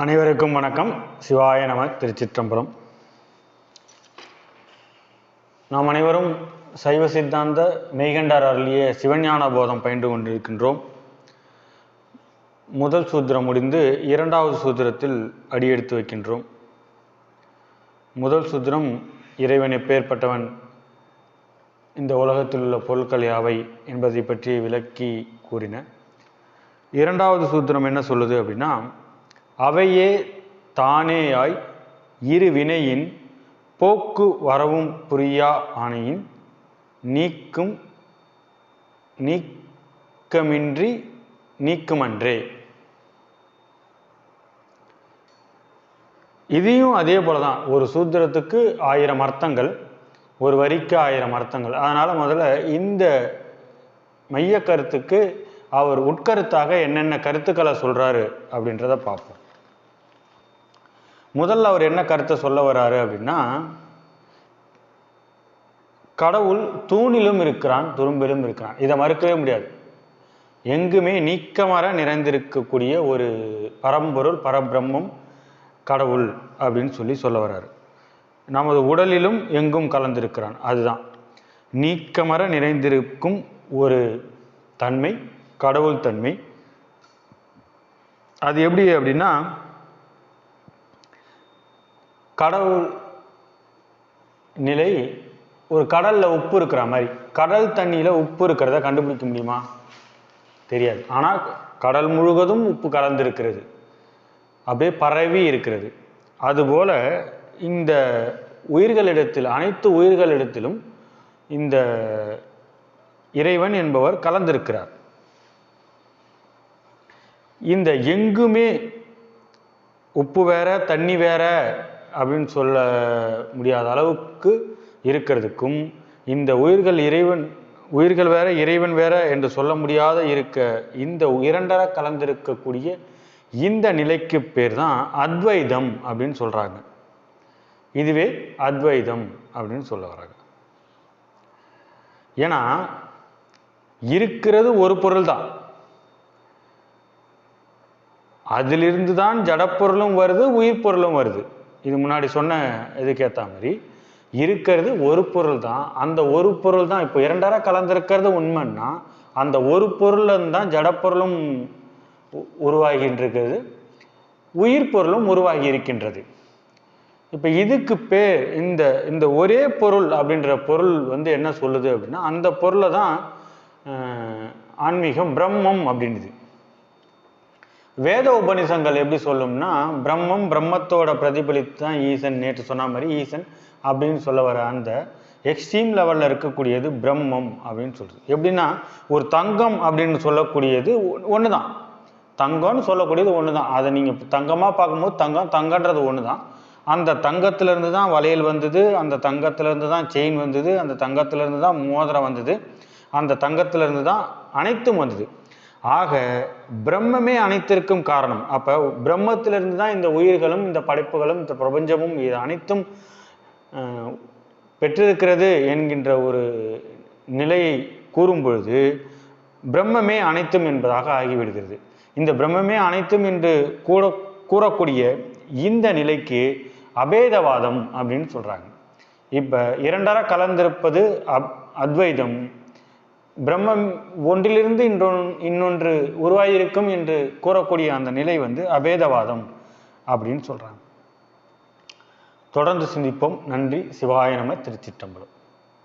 அனைவருக்கும் வணக்கம். சிவாய நம. திருச்சிற்றம்பலம். நாம் அனைவரும் சைவ சித்தாந்த மெய்கண்டார் அருளிய சிவஞான போதம் பயின்று கொண்டிருக்கின்றோம். முதல் சூத்திரம் முடிந்து இரண்டாவது சூத்திரத்தில் அடியெடுத்து வைக்கின்றோம். முதல் சூத்திரம் இறைவன் எப்பேற்பட்டவன், இந்த உலகத்தில் உள்ள பொருட்கள் யாவை என்பதை பற்றி விளக்கி கூறின. இரண்டாவது சூத்திரம் என்ன சொல்லுது அப்படின்னா, அவையே தானேயாய் இரு வினையின் போக்கு வரவும் புரியா ஆணையின் நீக்கமின்றி நீக்குமன்றே. இதையும் அதே போலதான். ஒரு சூத்திரத்துக்கு 1000 அர்த்தங்கள், ஒரு வரிக்கு 1000 அர்த்தங்கள். அதனால முதல்ல இந்த மைய கருத்துக்கு அவர் உட்கருத்தாக என்னென்ன கருத்துக்களை சொல்றாரு அப்படின்றத பார்ப்போம். முதல்ல அவர் என்ன கருத்தை சொல்ல வர்றாரு அப்படின்னா, கடவுள் தூணிலும் இருக்கிறான், துரும்பிலும் இருக்கிறான். இதை மறுக்கவே முடியாது. எங்குமே நீக்கமர நிறைந்திருக்கக்கூடிய ஒரு பரம்பொருள், பரபிரம்மம் கடவுள் அப்படின்னு சொல்ல வர்றாரு. நமது உடலிலும் எங்கும் கலந்திருக்கிறான். அதுதான் நீக்கமர நிறைந்திருக்கும் ஒரு தன்மை, கடவுள் தன்மை. அது எப்படி அப்படின்னா, கடவுள் நிலை ஒரு கடல்ல உப்பு இருக்கிற மாதிரி. கடல் தண்ணியில உப்பு இருக்கிறத கண்டுபிடிக்க முடியுமா? தெரியாது. ஆனால் கடல் முழுவதும் உப்பு கலந்திருக்கிறது, அப்படியே பரவி இருக்கிறது. அதுபோல இந்த உயிர்களிடத்தில், அனைத்து உயிர்களிடத்திலும் இந்த இறைவன் என்பவர் கலந்திருக்கிறார். இந்த எங்குமே உப்பு வேற தண்ணி வேற அப்படின்னு சொல்ல முடியாத அளவுக்கு இருக்கிறதுக்கும், இந்த உயிர்கள் வேற இறைவன் வேற என்று சொல்ல முடியாத இருக்க, இந்த இரண்டர கலந்திருக்கக்கூடிய இந்த நிலைக்கு பேர் தான் அத்வைதம் அப்படின்னு சொல்றாங்க. இதுவே அத்வைதம் அப்படின்னு சொல்ல வராங்க. ஏன்னா இருக்கிறது ஒரு பொருள் தான், அதிலிருந்து தான் ஜடப்பொருளும் வருது, உயிர் பொருளும் வருது. இது முன்னாடி சொன்ன இதுக்கேற்ற மாதிரி இருக்கிறது ஒரு பொருள் தான். அந்த ஒரு பொருள் தான் இப்போ இரண்டரை கலந்திருக்கிறது உண்மைன்னா, அந்த ஒரு பொருள் தான் ஜடப்பொருளும் உருவாகின்றிருக்கிறது, உயிர் பொருளும் உருவாகி இருக்கின்றது. இப்போ இதுக்கு பேர் இந்த ஒரே பொருள் அப்படின்ற பொருள் என்ன சொல்லுது அப்படின்னா, அந்த பொருளை தான் ஆன்மீகம் பிரம்மம் அப்படின்றது. வேத உபநிஷங்கள் எப்படி சொல்லும்னா, பிரம்மம் பிரம்மத்தோட பிரதிபலித்து தான் ஈசன். நேற்று சொன்ன மாதிரி ஈசன் அப்படின்னு சொல்ல வர அந்த எக்ஸ்ட்ரீம் லெவலில் இருக்கக்கூடியது பிரம்மம் அப்படின்னு சொல்றது. எப்படின்னா, ஒரு தங்கம் அப்படின்னு சொல்லக்கூடியது ஒன்று தான். தங்கம்னு சொல்லக்கூடியது ஒன்று தான். அதை நீங்கள் தங்கமாக பார்க்கும்போது தங்கன்றது ஒன்று தான். அந்த தங்கத்திலேருந்து தான் வளையல் வந்தது, அந்த தங்கத்திலேருந்து தான் செயின் வந்தது, அந்த தங்கத்திலேருந்து தான் மோதிரம் வந்தது, அந்த தங்கத்திலேருந்து தான் அனைத்தும் வந்தது. ஆக பிரம்மமே அனைத்திற்கும் காரணம். அப்போ பிரம்மத்திலிருந்து தான் இந்த உயிர்களும், இந்த படைப்புகளும், இந்த பிரபஞ்சமும் இது அனைத்தும் பெற்றிருக்கிறது என்கின்ற ஒரு நிலையை கூறும் பொழுது பிரம்மமே அனைத்தும் என்பதாக ஆகிவிடுகிறது. இந்த பிரம்மமே அனைத்தும் என்று கூறக்கூடிய இந்த நிலைக்கு அபேதவாதம் அப்படின்னு சொல்றாங்க. இப்ப இரண்டரை கலந்திருப்பது அத்வைதம். பிரம்மம் ஒன்றிலிருந்து இன்னொன்று உருவாகியிருக்கும் என்று கூறக்கூடிய அந்த நிலை அபேதவாதம் அப்படின்னு சொல்றாங்க. தொடர்ந்து சிந்திப்போம். நன்றி. சிவாய நம. திருச்சிற்றம்பலம்.